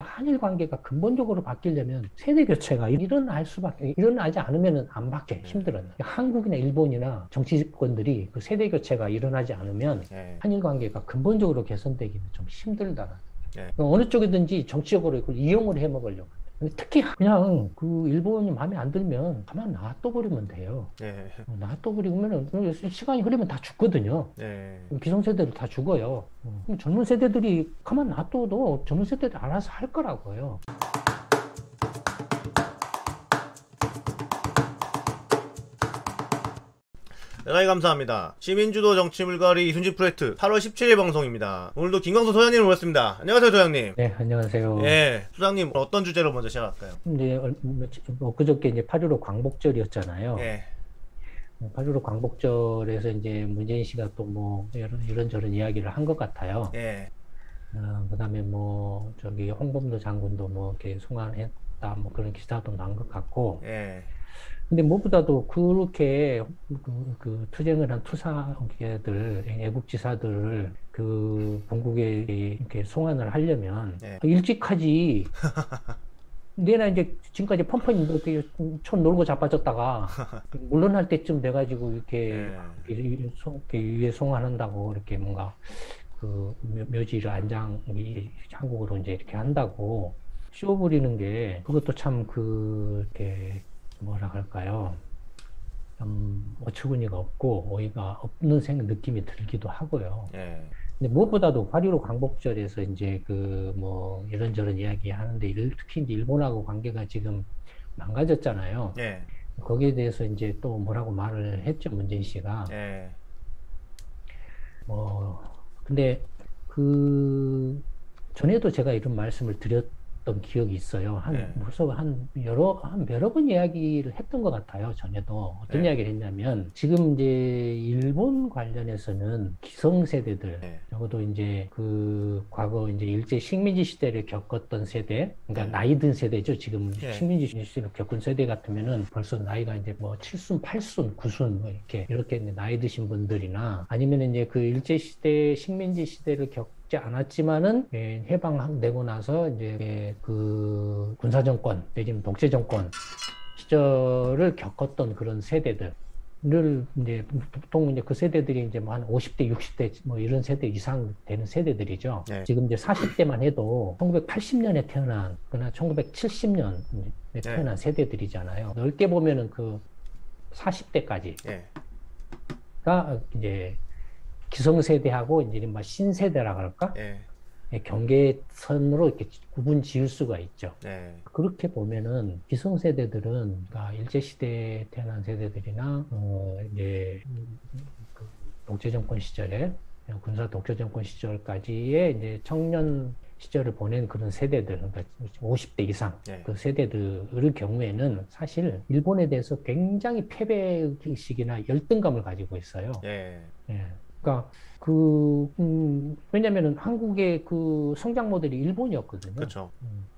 한일 관계가 근본적으로 바뀌려면 세대 교체가 일어나지 않으면 안 바뀌어요. 힘들어요. 한국이나 일본이나 정치권들이 그 세대 교체가 일어나지 않으면 예. 한일 관계가 근본적으로 개선되기는 좀 힘들다는. 예. 어느 쪽이든지 정치적으로 이걸 이용을 해 먹으려고. 근데 특히 그냥 그 일본이 마음에 안 들면 가만 놔둬버리면 돼요. 예. 놔둬버리면은 시간이 흐르면 다 죽거든요. 예. 기성세대도 다 죽어요. 그럼 젊은 세대들이 가만 놔둬도 젊은 세대들이 알아서 할 거라고요. 대단히 감사합니다. 시민주도 정치 물갈이 이순신 프로젝트 8월 17일 방송입니다. 오늘도 김광수 소장님을 모셨습니다. 안녕하세요, 소장님. 네, 안녕하세요. 예, 소장님 어떤 주제로 먼저 시작할까요? 이제 그저께 이제 8.15 광복절이었잖아요. 예. 8.15 광복절에서 이제 문재인 씨가 또 뭐 이런저런 이야기를 한 것 같아요. 예. 그다음에 뭐 저기 홍범도 장군도 뭐 이렇게 송환했다 뭐 그런 기사도 난 것 같고. 예. 근데 무엇보다도 그렇게 그 투쟁을 한 투사계들, 애국지사들을 그 본국에 이렇게 송환을 하려면 예. 일찍 하지. 내나 이제 지금까지 펀펀히 이렇게 촌 놀고 자빠졌다가 물러날 때쯤 돼가지고 이렇게 위에 송환한다고 이렇게 뭔가 그 묘지를 한국으로 이제 이렇게 한다고 쇼 부리는 게 그것도 참 이렇게 뭐라 할까요? 좀 어처구니가 없고 어이가 없는 느낌이 들기도 하고요. 예. 근데 무엇보다도 8.15 광복절에서 이제 뭐 이런저런 이야기 하는데 특히 이제 일본하고 관계가 지금 망가졌잖아요. 예. 거기에 대해서 이제 또 뭐라고 말을 했죠, 문재인 씨가. 예. 근데 전에도 제가 이런 말씀을 드렸던 기억이 있어요. 벌써 여러 번 이야기를 했던 것 같아요. 전에도. 어떤 예. 이야기를 했냐면, 지금 이제 일본 관련해서는 기성세대들, 적어도 이제 과거 이제 일제 식민지 시대를 겪었던 세대, 그러니까 나이 든 세대죠. 지금 식민지 시대를 겪은 세대 같으면은 벌써 나이가 이제 뭐 7순, 8순, 9순, 뭐 이렇게 나이 드신 분들이나 아니면 이제 그 일제 시대, 식민지 시대를 겪지 않았지만은 해방되고 나서 이제 그 군사정권 내지는 독재정권 시절을 겪었던 그런 세대들을 이제 보통 이제 그 세대들이 이제 뭐 한 50대, 60대 뭐 이런 세대 이상 되는 세대들이죠. 지금 이제 40대만 해도 1980년에 태어난 그나 1970년에 태어난 세대들이잖아요. 넓게 보면은 그 40대까지가 이제 기성세대하고 이제 뭐 신세대라 그럴까? 경계선으로 이렇게 구분 지을 수가 있죠. 그렇게 보면은 기성세대들은 그러니까 일제시대에 태어난 세대들이나 이제 그 독재정권 시절에 군사 독재정권 시절까지의 이제 청년 시절을 보낸 그런 세대들, 그러니까 50대 이상 그 세대들의 경우에는 사실 일본에 대해서 굉장히 패배의식이나 열등감을 가지고 있어요. 그러니까 왜냐면은 한국의 그 성장 모델이 일본이었거든요. 그렇죠.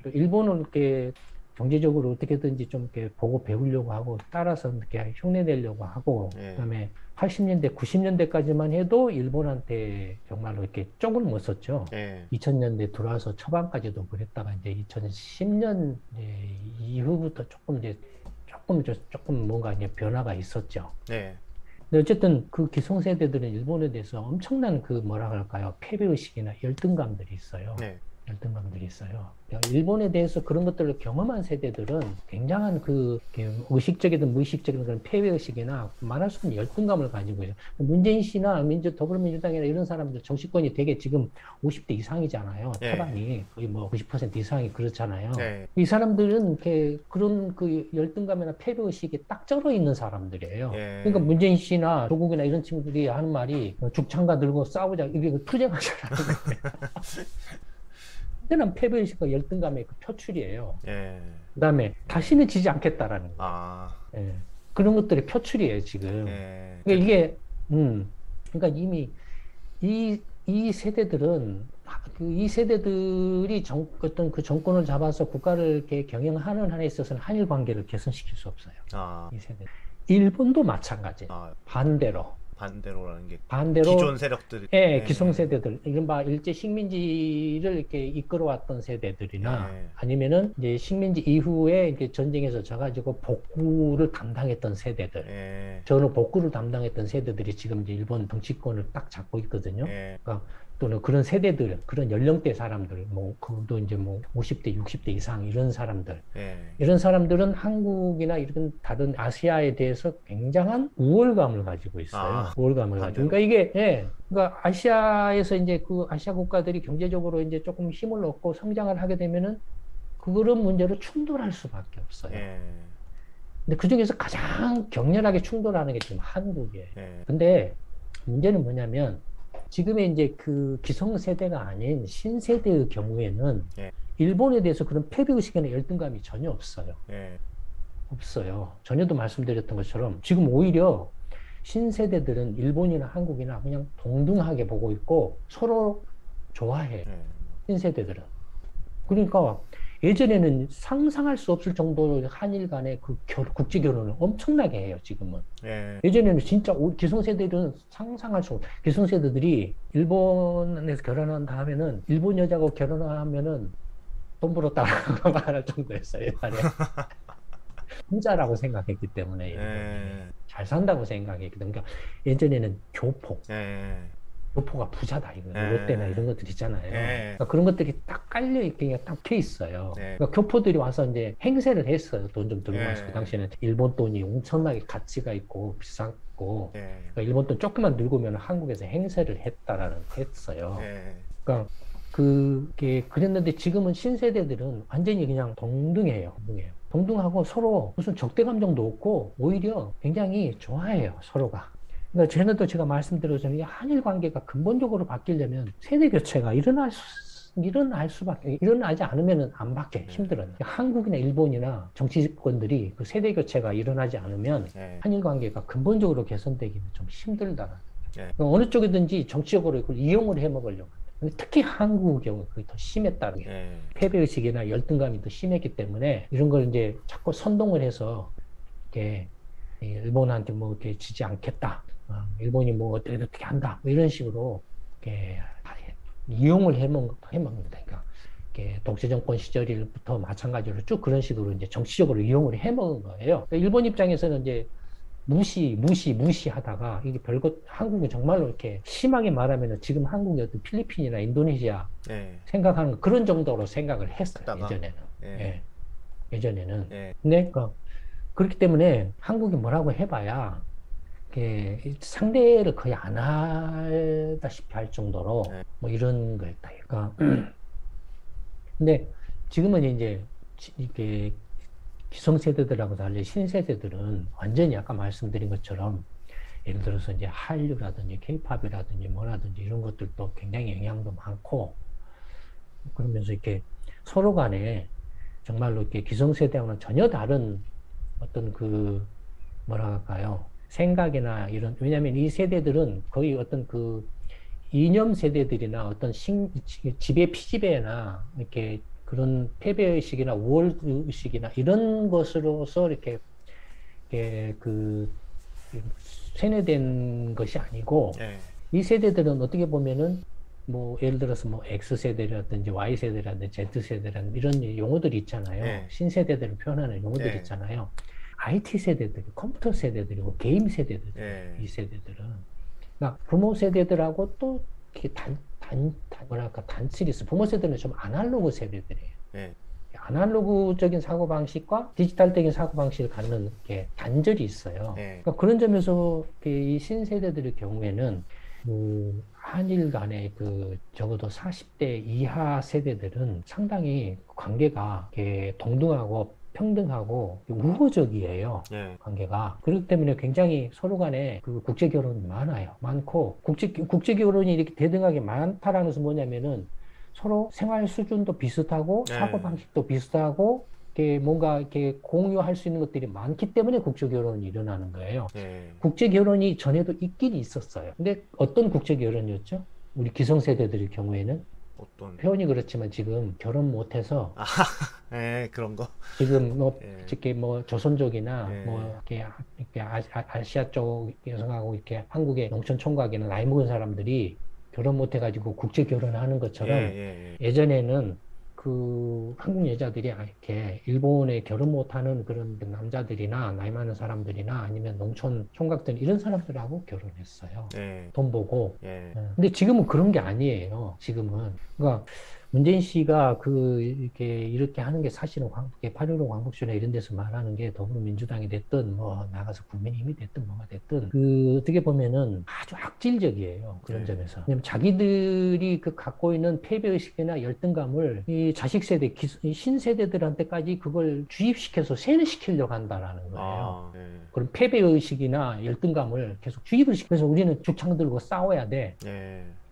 일본은 이렇게 경제적으로 어떻게든지 좀 이렇게 보고 배우려고 하고 따라서 이렇게 흉내내려고 하고 그다음에 80년대, 90년대까지만 해도 일본한테 정말로 이렇게 쪽을 못 썼죠. 2000년대 들어와서 초반까지도 그랬다가 이제 2010년 이후부터 조금 뭔가 이제 변화가 있었죠. 근데 어쨌든 그 기성세대들은 일본에 대해서 엄청난 뭐라 할까요? 패배의식이나 열등감들이 있어요. 열등감들이 있어요. 일본에 대해서 그런 것들을 경험한 세대들은 굉장한 의식적이든 무의식적인 그런 패배의식이나 말할 수 없는 열등감을 가지고 있어요. 문재인 씨나 더불어민주당이나 이런 사람들 정치권이 되게 지금 50대 이상이잖아요. 태반이 거의 뭐 90% 이상이 그렇잖아요. 이 사람들은 그런 열등감이나 패배의식이 딱 쩔어 있는 사람들이에요. 그러니까 문재인 씨나 조국이나 이런 친구들이 하는 말이 죽창가 들고 싸우자, 이게 투쟁하자라는 거예요. 그때는 패배의식과 열등감의 표출이에요. 그 다음에 다시는 지지 않겠다라는 거예요. 그런 것들의 표출이에요, 지금. 그러니까 이게, 그러니까 이미 이 세대들은, 이 세대들이 어떤 그 정권을 잡아서 국가를 이렇게 경영하는 한에 있어서는 한일 관계를 개선시킬 수 없어요. 이 세대. 일본도 마찬가지예요. 반대로. 반대로라는 게 반대로 기존 세력들이 예, 기성세대들, 이른바 일제 식민지를 이렇게 이끌어왔던 세대들이나 아니면은 이제 식민지 이후에 이렇게 전쟁에서 져가지고 복구를 담당했던 세대들, 저는 복구를 담당했던 세대들이 지금 이제 일본 정치권을 딱 잡고 있거든요. 그러니까 또는 그런 세대들, 그런 연령대 사람들, 뭐, 그도 이제 뭐, 50대, 60대 이상 이런 사람들. 이런 사람들은 한국이나 이런 다른 아시아에 대해서 굉장한 우월감을 가지고 있어요. 우월감을 가지고. 그러니까 이게, 그러니까 아시아에서 이제 그 아시아 국가들이 경제적으로 이제 조금 힘을 얻고 성장을 하게 되면은 그런 문제로 충돌할 수밖에 없어요. 근데 그 중에서 가장 격렬하게 충돌하는 게 지금 한국이에요. 근데 문제는 뭐냐면, 지금의 이제 그 기성세대가 아닌 신세대의 경우에는 일본에 대해서 그런 패배의식이나 열등감이 전혀 없어요. 없어요. 전에도 말씀드렸던 것처럼 지금 오히려 신세대들은 일본이나 한국이나 그냥 동등하게 보고 있고 서로 좋아해요. 신세대들은. 그러니까 예전에는 상상할 수 없을 정도로 한일 간의 그 국제 결혼을 엄청나게 해요, 지금은. 예전에는 진짜 기성세대들은 상상할 수 없고, 기성세대들이 일본에서 결혼한다 하면은, 일본 여자하고 결혼하면은 돈 벌었다고 말할 정도였어요, 옛날에. 부자라고 생각했기 때문에, 잘 산다고 생각했기 때문에. 그러니까 예전에는 교포가 부자다, 이거. 롯데나 이런 것들 있잖아요. 그러니까 그런 것들이 딱 깔려 있게 딱 펴 있어요. 그러니까 교포들이 와서 이제 행세를 했어요. 돈 좀 들고 와서. 그 당시에는 일본 돈이 엄청나게 가치가 있고 비쌌고, 그러니까 일본 돈 조금만 들고면 한국에서 행세를 했어요. 그러니까 그게 그랬는데 지금은 신세대들은 완전히 그냥 동등해요. 동등하고 서로 무슨 적대 감정도 없고 오히려 굉장히 좋아해요, 서로가. 그러니까 전에도 제가 말씀드렸잖아요. 한일 관계가 근본적으로 바뀌려면 세대 교체가 일어나지 않으면 안 바뀌어요. 힘들어요. 한국이나 일본이나 정치권들이 그 세대 교체가 일어나지 않으면 한일 관계가 근본적으로 개선되기는 좀 힘들다. 어느 쪽이든지 정치적으로 그걸 이용을 해 먹으려고. 근데 특히 한국의 경우 그게 더 심했다는 게 패배의식이나 열등감이 더 심했기 때문에 이런 걸 이제 자꾸 선동을 해서 이렇게 일본한테 뭐 이렇게 지지 않겠다. 일본이 뭐 어떻게 한다. 뭐 이런 식으로 이렇게 이용을 해먹는다. 그러니까 이렇게 독재정권 시절부터 마찬가지로 쭉 그런 식으로 이제 정치적으로 이용을 해먹은 거예요. 그러니까 일본 입장에서는 이제 무시하다가 이게 별것 한국은 정말로 이렇게 심하게 말하면 지금 한국이 어떤 필리핀이나 인도네시아 생각하는 그런 정도로 생각을 했어요. 예전에는. 예전에는. 근데 그러니까 그렇기 때문에 한국이 뭐라고 해봐야 상대를 거의 안 하다시피 할 정도로 뭐 이런 거였다. 그러니까 근데 지금은 이제 이게 기성세대들하고 달리 신세대들은 완전히 아까 말씀드린 것처럼 예를 들어서 이제 한류라든지 케이팝이라든지 뭐라든지 이런 것들도 굉장히 영향도 많고 그러면서 이렇게 서로 간에 정말로 이렇게 기성세대와는 전혀 다른 어떤 그 뭐라 할까요? 생각이나 이런, 왜냐하면 이 세대들은 거의 어떤 그 이념 세대들이나 어떤 지배 피지배나 이렇게 그런 패배의식이나 우월의식이나 이런 것으로서 이렇게 그 세뇌된 것이 아니고 이 세대들은 어떻게 보면은 뭐 예를 들어서 뭐 X세대라든지 Y세대라든지 Z세대라든지 이런 용어들이 있잖아요. 신세대들을 표현하는 용어들이 있잖아요. IT 세대들이, 컴퓨터 세대들이고 게임 세대들, 이 세대들은. 그러니까 부모 세대들하고 또 이렇게 뭐랄까, 단칠이 있어. 부모 세대는 좀 아날로그 세대들이에요. 아날로그적인 사고방식과 디지털적인 사고방식을 갖는 게 단절이 있어요. 그러니까 그런 점에서 이 신세대들의 경우에는 한일 간의 적어도 40대 이하 세대들은 상당히 관계가 동등하고 평등하고 우호적이에요. 관계가. 그렇기 때문에 굉장히 서로 간에 그 국제 결혼이 많고 국제 결혼이 이렇게 대등하게 많다라는 것은 뭐냐면은 서로 생활 수준도 비슷하고 사고 방식도 비슷하고 뭔가 이렇게 공유할 수 있는 것들이 많기 때문에 국제 결혼이 일어나는 거예요. 국제 결혼이 전에도 있긴 있었어요. 근데 어떤 국제 결혼이었죠? 우리 기성세대들의 경우에는 어떤 표현이 그렇지만 지금 결혼 못해서 예, 그런 거. 지금 뭐 예. 특히 뭐 조선족이나 예. 뭐 이렇게 아시아 쪽 여성하고 이렇게 한국의 농촌 총각이나 나이 먹은 사람들이 결혼 못해가지고 국제 결혼하는 것처럼 예. 예전에는 그 한국 여자들이 이렇게 일본에 결혼 못하는 그런 남자들이나 나이 많은 사람들이나 아니면 농촌 총각들 이런 사람들하고 결혼했어요. 예. 돈 보고. 예. 근데 지금은 그런 게 아니에요. 지금은. 그러니까 문재인 씨가 이렇게 하는 게 사실은 8.15 광복절에 이런 데서 말하는 게 더불어민주당이 됐든 뭐 나가서 국민의힘이 됐든 뭐가 됐든 어떻게 보면은 아주 악질적이에요. 그런 점에서. 왜냐면 자기들이 갖고 있는 패배의식이나 열등감을 이 자식 세대, 신세대들한테까지 그걸 주입시켜서 세뇌시키려고 한다라는 거예요. 그런 패배의식이나 열등감을 계속 주입을 시켜서 우리는 죽창 들고 싸워야 돼.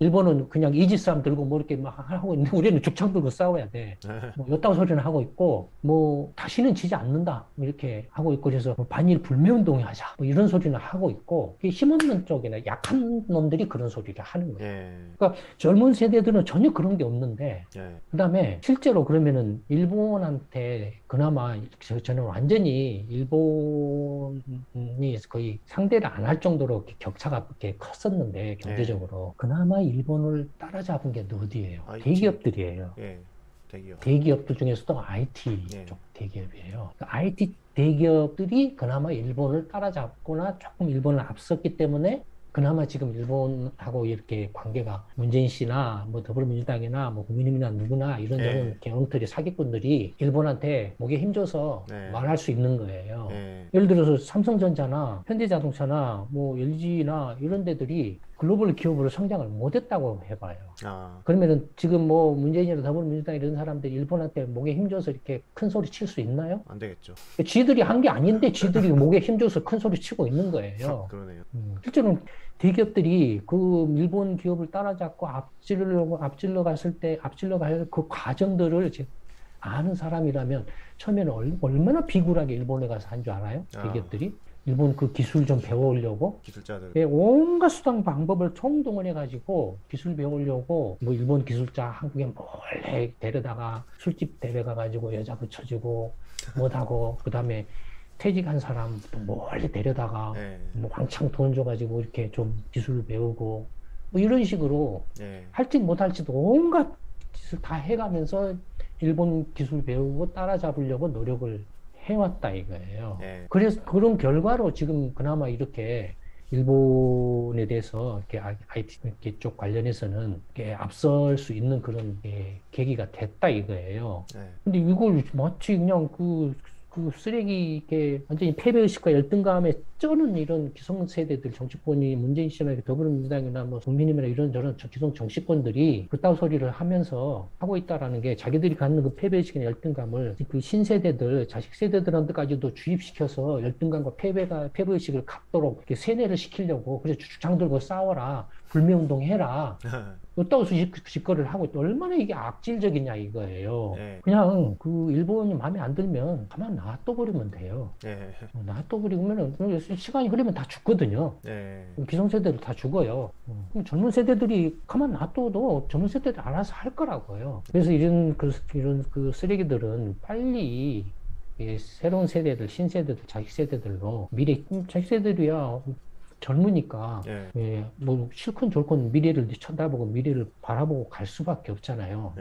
일본은 그냥 이지스함 들고 뭐 이렇게 막 하고 있는데 우리는 죽창 들고 싸워야 돼. 뭐 요따구 소리는 하고 있고 뭐 다시는 지지 않는다 뭐 이렇게 하고 있고 그래서 뭐 반일 불매운동에 하자 뭐 이런 소리는 하고 있고 힘없는 쪽이나 약한 놈들이 그런 소리를 하는 거예요. 그러니까 젊은 세대들은 전혀 그런 게 없는데 그다음에 실제로 그러면은 일본한테 그나마 저는 완전히 일본이 거의 상대를 안 할 정도로 격차가 이렇게 컸었는데 경제적으로 그나마 일본을 따라잡은 게 어디예요? 대기업들이에요. 대기업들 중에서도 IT 쪽 대기업이에요. IT 대기업들이 그나마 일본을 따라잡거나 조금 일본을 앞섰기 때문에 그나마 지금 일본하고 이렇게 관계가 문재인 씨나 뭐 더불어민주당이나 뭐 국민의힘이나 누구나 이런저런 이렇게 엉터리 사기꾼들이 일본한테 목에 힘줘서 말할 수 있는 거예요. 예를 들어서 삼성전자나 현대자동차나 뭐 LG나 이런 데들이 글로벌 기업으로 성장을 못했다고 해봐요. 그러면은 지금 뭐 문재인이나 더불어민주당 이런 사람들이 일본한테 목에 힘줘서 이렇게 큰 소리 칠 수 있나요? 안 되겠죠. 지들이 한 게 아닌데 지들이 목에 힘줘서 큰 소리 치고 있는 거예요. 그러네요. 실제로는 대기업들이 그 일본 기업을 따라잡고 앞질러 갈 그 과정들을 아는 사람이라면 처음에는 얼마나 비굴하게 일본에 가서 한 줄 알아요? 대기업들이? 일본 그 기술 좀 배워오려고 기술자들 온갖 수단 방법을 총동원해가지고 기술 배우려고 뭐 일본 기술자 한국에 몰래 데려다가 술집 데려가가지고 여자 붙여주고 뭐하고 그 다음에 퇴직한 사람 몰래 데려다가 뭐 왕창 돈 줘가지고 이렇게 좀 기술 배우고 뭐 이런 식으로 할지 못할지도 온갖 짓을 다 해가면서 일본 기술 배우고 따라잡으려고 노력을 해왔다 이거예요. 그래서 그런 결과로 지금 그나마 이렇게 일본에 대해서 이렇게 IT 쪽 관련해서는 이렇게 앞설 수 있는 그런 계기가 됐다 이거예요. 근데 이걸 마치 그냥 그 쓰레기, 이렇게 완전히 패배의식과 열등감에 쩌는 이런 기성세대들, 정치권이 문재인 씨나 더불어민주당이나 뭐 국민의힘이나 이런저런 기성 정치권들이 그따위 소리를 하면서 하고 있다라는 게 자기들이 갖는 그 패배의식이나 열등감을 그 신세대들, 자식 세대들한테까지도 주입시켜서 열등감과 패배의식을 갖도록 이렇게 세뇌를 시키려고 그래서 주창 들고 싸워라, 불매운동 해라. 요따구 짓거리를 하고 있다. 얼마나 이게 악질적이냐 이거예요. 그냥 그 일본이 마음에 안 들면 가만 놔둬버리면 돼요. 놔둬버리면은 시간이 흐르면 다 죽거든요. 기성세대도 다 죽어요. 그럼 젊은 세대들이 가만 놔둬도 젊은 세대들이 알아서 할 거라고요. 그래서 이런 그 쓰레기들은 빨리 새로운 세대들, 신세대들, 자식 세대들로 자식 세대들이야 젊으니까 뭐 실컷 좋건 미래를 쳐다보고 미래를 바라보고 갈 수밖에 없잖아요.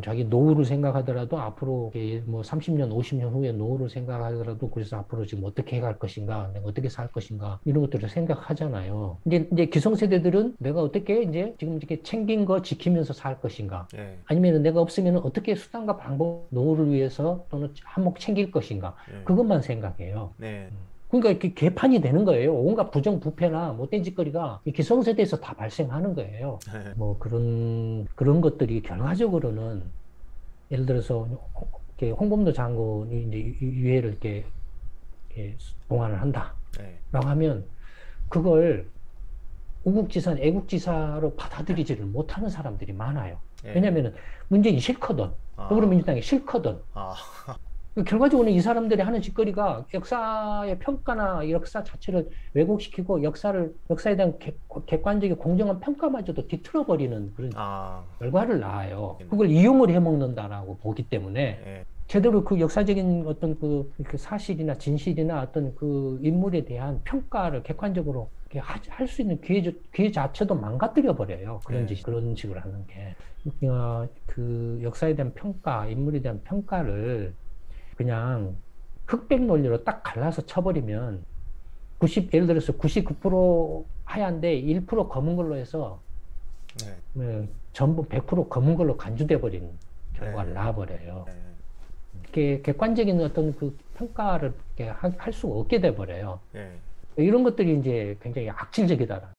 자기 노후를 생각하더라도 앞으로 뭐 30년, 50년 후에 노후를 생각하더라도 그래서 앞으로 지금 어떻게 해갈 것인가, 내가 어떻게 살 것인가 이런 것들을 생각하잖아요. 이제 기성세대들은 내가 어떻게 이제 지금 이렇게 챙긴 거 지키면서 살 것인가, 아니면 내가 없으면 어떻게 수단과 방법 노후를 위해서 또는 한몫 챙길 것인가 그것만 생각해요. 그러니까 이렇게 개판이 되는 거예요. 온갖 부정부패나 못된 짓거리가 기성세대에서 다 발생하는 거예요. 뭐 그런 것들이 결과적으로는 예를 들어서 이렇게 홍범도 장군이 이제 유해를 이렇게 동원을 한다. 라고 하면 그걸 우국지사는 애국지사로 받아들이지를 못하는 사람들이 많아요. 왜냐면은 문재인이 싫거든. 더불어민주당이 싫거든. 결과적으로는 이 사람들이 하는 짓거리가 역사의 평가나 역사 자체를 왜곡시키고 역사에 대한 객관적인 공정한 평가마저도 뒤틀어버리는 그런 결과를 낳아요. 그걸 이용을 해먹는다라고 보기 때문에 제대로 그 역사적인 어떤 그 사실이나 진실이나 어떤 그 인물에 대한 평가를 객관적으로 할 수 있는 기회 자체도 망가뜨려 버려요. 그런 식으로 하는 게. 그 역사에 대한 평가, 인물에 대한 평가를 그냥 흑백 논리로 딱 갈라서 쳐버리면 예를 들어서 99% 하얀데 1% 검은 걸로 해서 전부 100% 검은 걸로 간주돼 버리는 결과를 낳아버려요. 이렇게 객관적인 어떤 그 평가를 할 수가 없게 돼 버려요. 이런 것들이 이제 굉장히 악질적이다.